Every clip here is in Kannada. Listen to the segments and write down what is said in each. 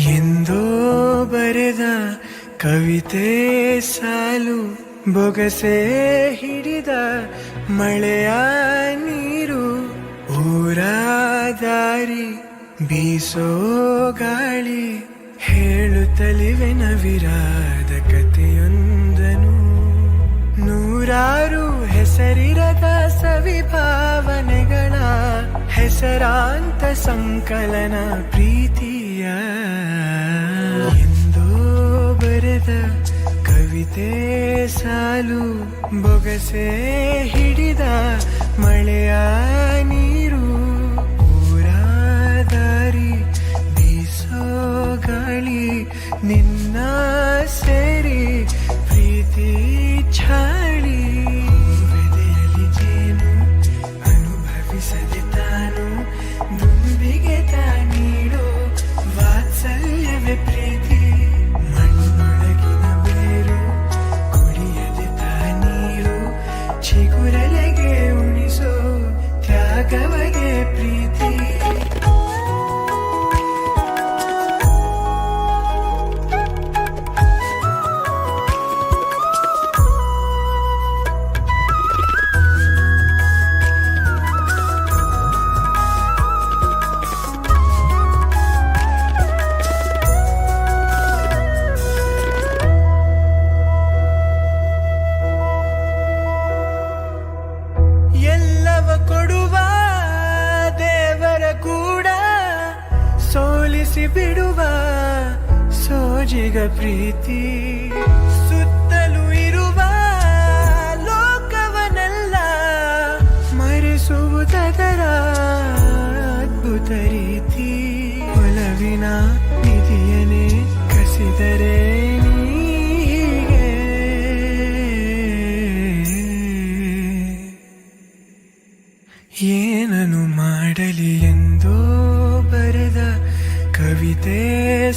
ಎಂದೋ ಬರೆದ ಕವಿತೆ ಸಾಲು ಬೊಗಸೆ ಹಿಡಿದ ಮಳೆಯ ನೀರು ಊರ ದಾರಿ ಬೀಸೋ ಗಾಳಿ ಹೇಳುತ್ತಲಿವೆ ನವಿರಾದ ಕಥೆಯೊಂದನು ನೂರಾರು ಹೆಸರಿರದ ಸವಿಭಾವನೆಗಳ ಹೆಸರಾಂತ ಸಂಕಲನ ಪ್ರೀತಿಯ ಎಂದೋ ಬರೆದ ಕವಿತೆ ಸಾಲು ಬೊಗಸೆ ಹಿಡಿದ ಮಳೆಯ ನೀರು ಊರ ದಾರಿ ಬೀಸೋ ಗಾಳಿ ನಿನ್ನ ಸೇರಿ ಪ್ರೀತಿ ಛಾಳಿ ಬೆದೆಯಲ್ಲಿ ಜೇನು ಅನುಭವಿಸದೆ ತಾನು ದುಂಬಿಗೆ ನೀಡೋ ವಾತ್ಸಲ್ಯವೇ ಪ್ರೀತಿ ಮಣ್ಣೊಳಗಿನ ಬೇರು ಕುಡಿಯದೆ ನೀರು ಚಿಗುರಲೆಗೆ ಉಣಿಸೋ ತ್ಯಾಗವಗೆ ಪ್ರೀತಿ ಎಲ್ಲವ ಕೊಡುವ ದೇವರ ಕೂಡ ಸೋಲಿಸಿ ಬಿಡುವ ಸೋಜಿಗ ಪ್ರೀತಿ ಸುತ್ತಲೂ ಇರುವ ಲೋಕವನೆಲ್ಲ ಮರೆಸುವುದರ ಅದ್ಭುತ ರೀತಿ ಒಲವಿನ ನಿಧಿಯನೇ ಕಸಿದರೆ ನೀಗೆ ಏನನು ಮಾಡಲಿ ಎಂದೋ ಬರೆದ ಕವಿತೆ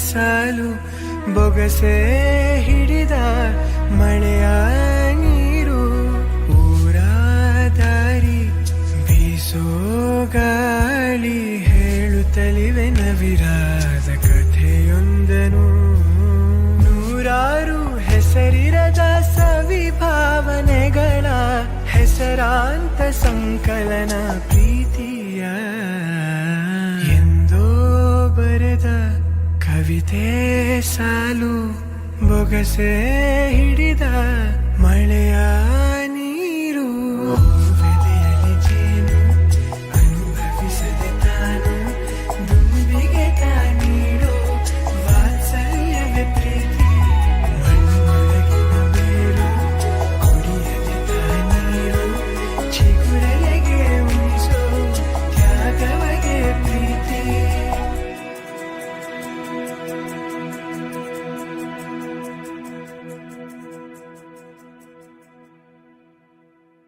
ಸಾಲು ಬೊಗಸೆ ಹಿಡಿದ ಮಳೆಯ ನೀರು ಊರ ದಾರಿ ಬೀಸೋ ಗಾಳಿ ಹೇಳುತ್ತಲಿವೆ ನವಿರಾದ ಕಥೆಯೊಂದನು ನೂರಾರು ಹೆಸರಿರದ ಸವಿಭಾವನೆಗಳ ಹೆಸರಾಂತ ಸಂಕಲನ ಪ್ರೀತಿಯ ಎಂದೋ ಬರೆದ ಕವಿತೆ ಸಾಲು ಬೊಗಸೆ ಹಿಡಿದ ಮಳೆಯ